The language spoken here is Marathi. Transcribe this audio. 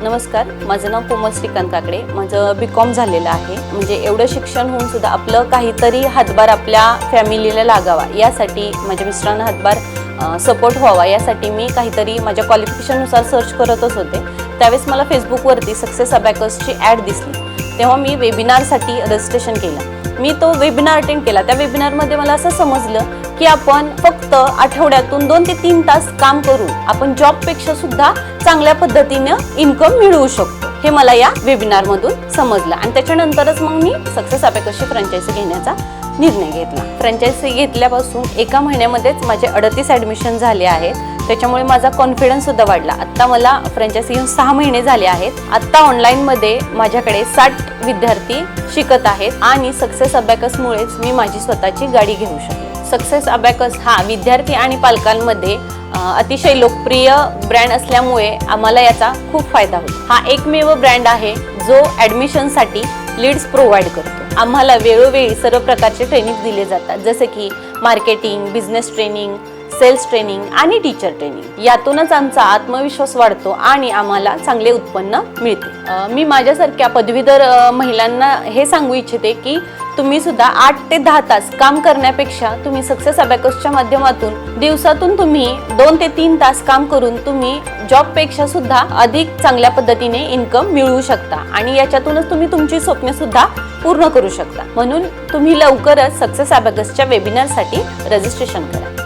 नमस्कार, माझं नाव कोमल श्रीकांत काकडे. माझं BCom झालेलं आहे. म्हणजे एवढं शिक्षण होऊन सुद्धा आपलं काहीतरी हातभार आपल्या फॅमिलीला लागावा यासाठी, माझ्या मिस्टरांना हातभार सपोर्ट व्हावा यासाठी मी काहीतरी माझ्या क्वालिफिकेशननुसार सर्च करतच होते. त्यावेळेस मला फेसबुकवरती सक्सेस अबॅकसची ॲड दिसली. तेव्हा मी वेबिनारसाठी रजिस्ट्रेशन केलं. मी तो वेबिनार अटेंड केला. त्या वेबिनारमध्ये मला असं समजलं की आपण फक्त आठवड्यातून 2 ते 3 तास काम करून आपण जॉबपेक्षा सुद्धा चांगल्या पद्धतीने इन्कम मिळवू शकतो. हे मला या वेबिनारमधून समजलं आणि त्याच्यानंतरच मग मी सक्सेस अबॅकसची फ्रँचायझी घेण्याचा निर्णय घेतला. फ्रँचायझी घेतल्यापासून 1 महिन्यामध्येच माझे 38 ॲडमिशन झाले आहेत. त्याच्यामुळे माझा कॉन्फिडन्स सुद्धा वाढला. आत्ता मला फ्रँचायझी घेऊन 6 महिने झाले आहेत. आत्ता ऑनलाईनमध्ये माझ्याकडे 60 विद्यार्थी शिकत आहेत आणि सक्सेस अबॅकसमुळेच मी माझी स्वतःची गाडी घेऊ शकले. सक्सेस अबॅकस हा विद्यार्थी आणि पालकांमध्ये अतिशय लोकप्रिय ब्रँड असल्यामुळे आम्हाला याचा खूप फायदा होतो. हा एकमेव ब्रँड आहे जो ॲडमिशनसाठी लीड्स प्रोव्हाइड करतो. आम्हाला वेळोवेळी सर्व प्रकारचे ट्रेनिंग दिले जातात, जसे की marketing, business training, sales training आणि टीचर ट्रेनिंग. यातूनच आमचा आत्मविश्वास वाढतो आणि आम्हाला चांगले उत्पन्न मिळते. मी माझ्यासारख्या पदवीधर महिलांना हे सांगू इच्छिते की तुम्ही सुद्धा 8 ते 10 तास काम करण्यापेक्षा तुम्ही सक्सेस अबॅकसच्या माध्यमातून दिवसातून तुम्ही 2 ते 3 तास काम करून तुम्ही जॉबपेक्षा सुद्धा अधिक चांगल्या पद्धतीने इन्कम मिळवू शकता आणि याच्यातूनच तुम्ही तुमची स्वप्ने सुद्धा पूर्ण करू शकता. म्हणून तुम्ही लवकरच सक्सेस अबॅकसच्या वेबिनारसाठी रजिस्ट्रेशन करा.